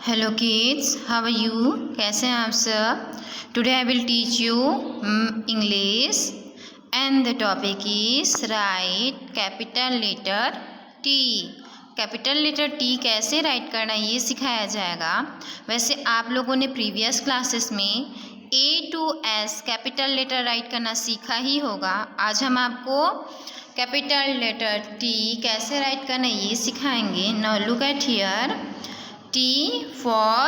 Hello kids, how are you? कैसे हैं आप सब? Today I will teach you English and the topic is write capital letter T. Capital letter T कैसे write करना ये सिखाया जाएगा। वैसे आप लोगों ने प्रीवियस क्लासेस में A to S capital letter write करना सीखा ही होगा। आज हम आपको कैपिटल लेटर टी कैसे राइट करना ये सिखाएंगे। Now look at here, T for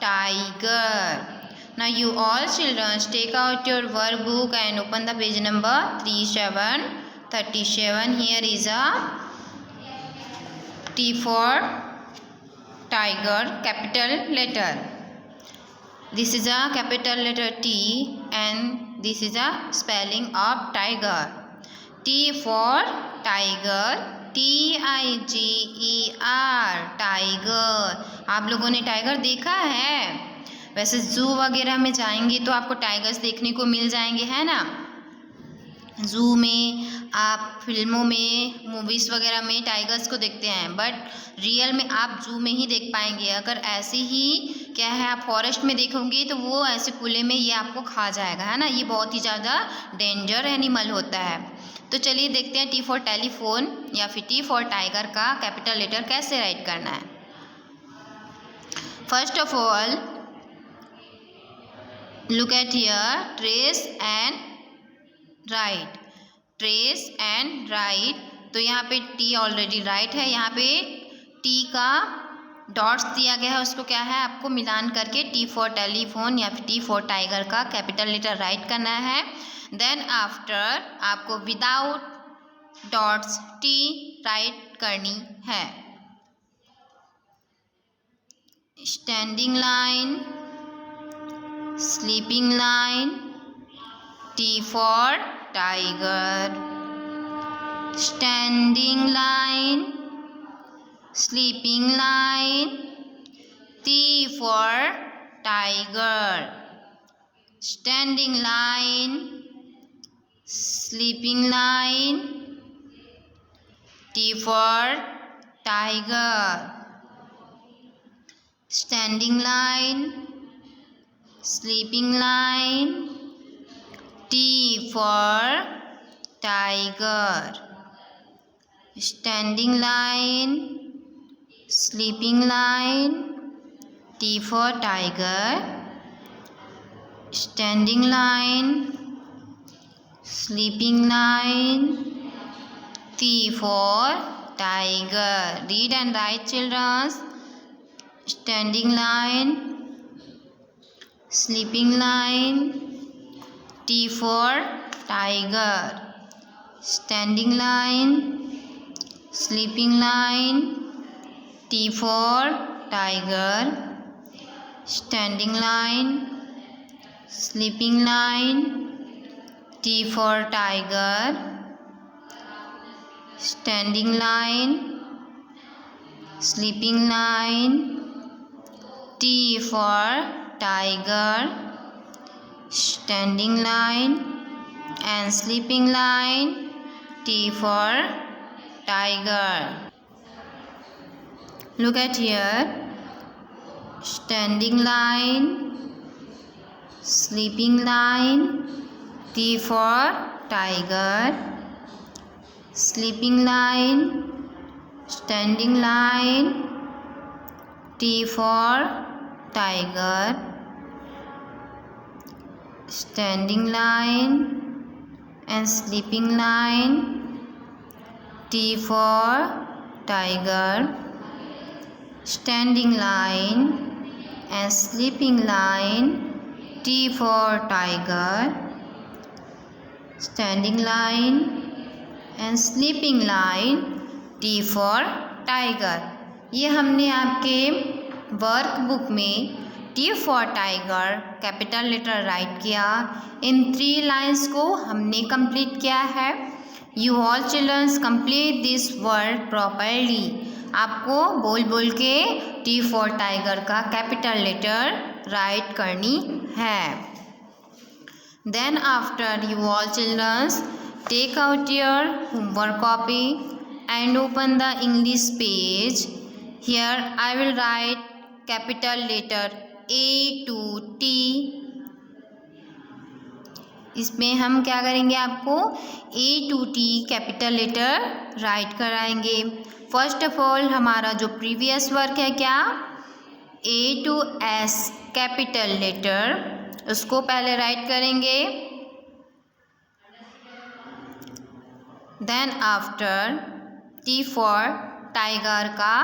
tiger. Now you all children take out your workbook and open the page number 3737. Here is a T for tiger capital letter. This is a capital letter T and this is a spelling of tiger. T for tiger, TIGER, tiger. आप लोगों ने tiger देखा है? वैसे जू वगैरह में जाएंगे तो आपको टाइगर्स देखने को मिल जाएंगे, है ना। जू में आप फिल्मों में मूवीज़ वगैरह में टाइगर्स को देखते हैं, बट रियल में आप जू में ही देख पाएंगे। अगर ऐसे ही क्या है आप फॉरेस्ट में देखोगे तो वो ऐसे खुले में ये आपको खा जाएगा, है ना। ये बहुत ही ज़्यादा डेंजर एनिमल होता है। तो चलिए देखते हैं टी फॉर टेलीफोन या फिर टी फॉर टाइगर का कैपिटल लेटर कैसे राइट करना है। First of all look at here, trace and right. Trace and right, तो यहाँ पे टी ऑलरेडी राइट है। यहाँ पे टी का डॉट्स दिया गया है, उसको क्या है आपको मिलान करके टी फॉर टेलीफोन या फिर टी फॉर टाइगर का कैपिटल लेटर राइट करना है। देन आफ्टर आपको विदाउट डॉट्स टी राइट करनी है। Standing line, sleeping line, T for tiger. Standing line, sleeping line, T for tiger. Standing line, sleeping line, T for tiger. Standing line, sleeping line, T for tiger. Standing line, sleeping line, T for tiger. Standing line, sleeping line, T for tiger. Read and write children. Standing line, sleeping line, T for tiger. Standing line, sleeping line, T for tiger. Standing line, sleeping line, T for tiger. Standing line, sleeping line, T for tiger. Standing line and sleeping line, T for tiger. Look at here, standing line, sleeping line, T for tiger. Sleeping line, standing line, T for tiger. Standing line and sleeping line, T for tiger. Standing line and sleeping line, T for tiger. Standing line and sleeping line, T for tiger. ये हमने आपके workbook में T for tiger capital letter write किया। इन 3 lines को हमने complete किया है। You all childrens complete this word properly. आपको बोल बोल के टी फॉर टाइगर का कैपिटल लेटर राइट करनी है। Then after you all children take out your homework copy and open the English page. Here I will write capital letter A to T। इसमें हम क्या करेंगे, आपको A to T capital letter write कराएंगे। First of all हमारा जो previous work है क्या, A to S capital letter, उसको पहले राइट करेंगे। Then after T for tiger का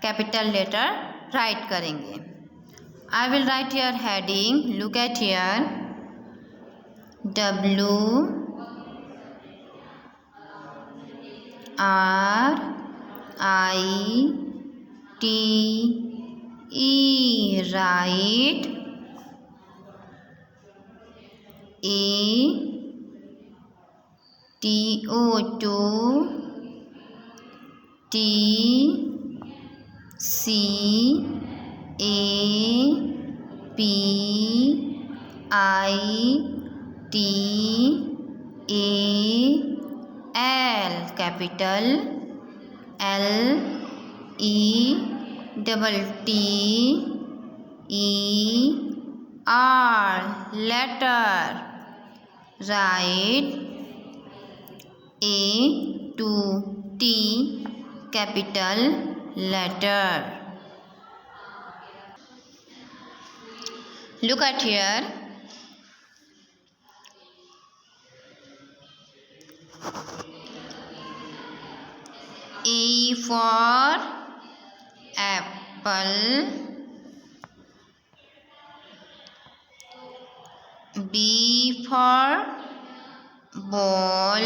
कैपिटल लेटर राइट करेंगे। I will write your heading, look at here, W R I T E, right, A T O to T C A P I T A L, capital L E double T E R, letter, write A to T capital letter. Look at here, A for apple, B for ball,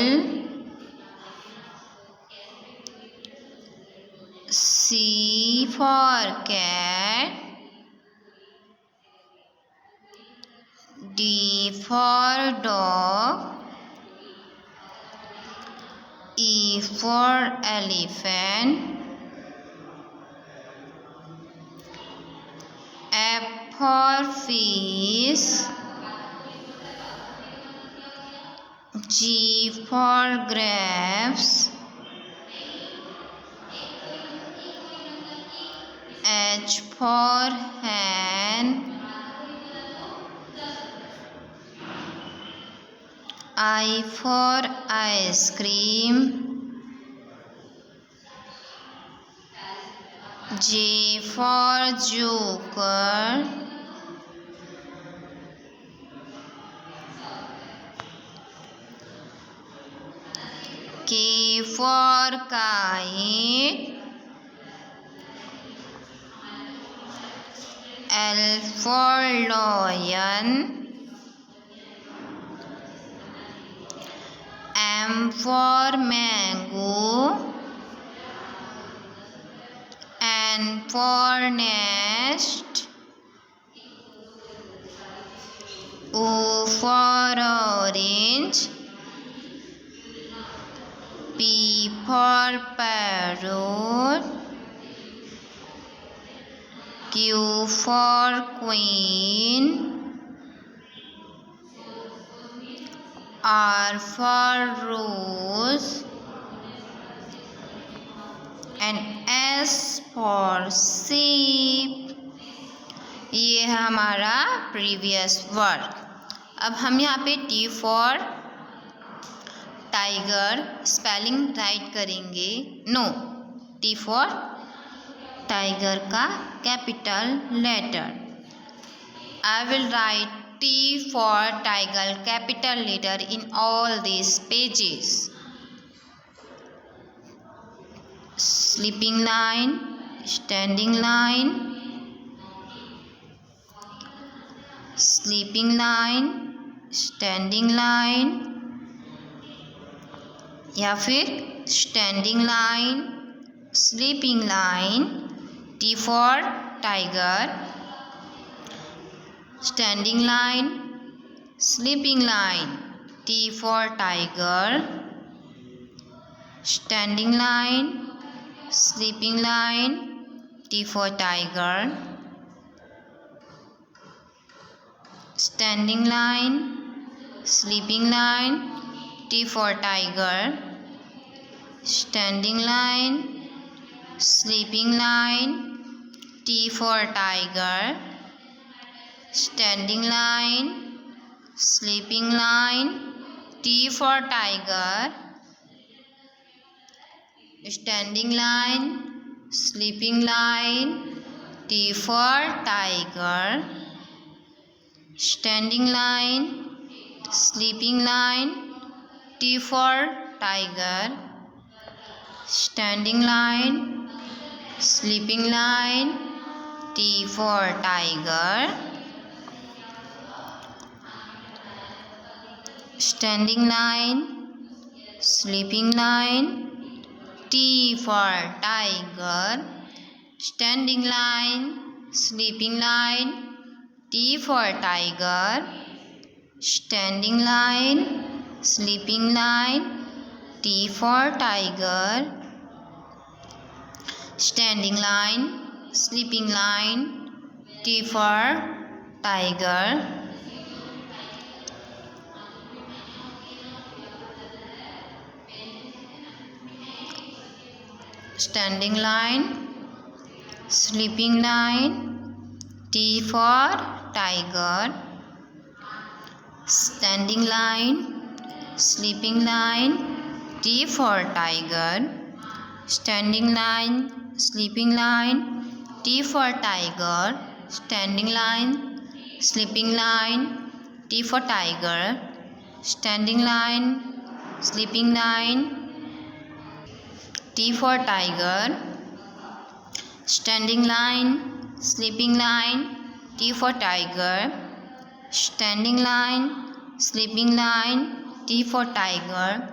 C for cat, D for dog, E for elephant, F for fish, G for grapes, H for hen, I for ice cream, J for joker, K for kite, L for lion, M for mango, N for nest, O for orange, P for parrot, Q for queen, R for rose, and S for sheep। ये है हमारा previous work. अब हम यहाँ पे T for tiger spelling write करेंगे। No, T for tiger का capital letter. I will write T for tiger capital letter in all these pages. Sleeping line, standing line, sleeping line, standing line, या फिर standing line, sleeping line, T for tiger, standing line, sleeping line, T for tiger, standing line, sleeping line, T for tiger, standing line, sleeping line, T for tiger, standing line, sleeping line, T for tiger. Standing line, sleeping line. T for tiger. Standing line, sleeping line. T for tiger. Standing line, sleeping line. T for tiger. Standing line, sleeping line. T for tiger. Standing line, sleeping line. T for tiger. Standing line, sleeping line. T for tiger. Standing line, sleeping line. T for tiger. Standing line, sleeping line. T for tiger. Standing line, sleeping line. T for tiger. Standing line, sleeping line. T for tiger. Standing line, sleeping line. T for tiger. Standing line, sleeping line. T for tiger. Standing line, sleeping line. T for tiger. Standing line, sleeping line. T for tiger. Standing line, sleeping line. T for tiger.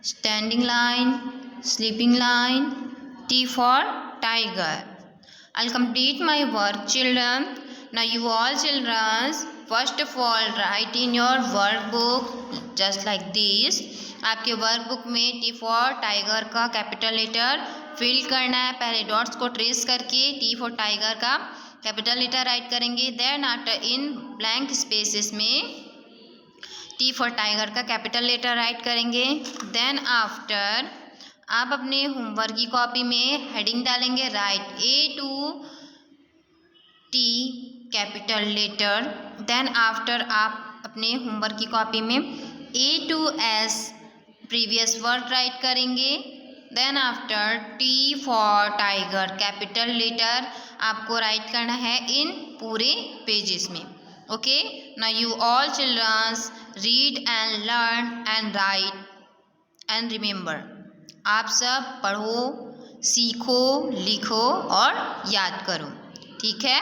Standing line, sleeping line. T for tiger. I'll complete my work, children. Now you all children, first of all write in your workbook just like this. आपके workbook में T for tiger का capital letter fill करना है। पहले dots को trace करके T for tiger का capital letter write करेंगे। देन आफ्टर इन ब्लैंक स्पेसेस में टी फॉर टाइगर का कैपिटल लेटर राइट करेंगे। देन आफ्टर आप अपने होमवर्क की कॉपी में हेडिंग डालेंगे write A to T capital letter. Then after आप अपने होमवर्क की कॉपी में A to S previous word write करेंगे। Then after T for tiger capital letter आपको राइट करना है इन पूरे पेजेस में। Okay, now you all childrens read and learn and write and remember. आप सब पढ़ो, सीखो, लिखो और याद करो। ठीक है।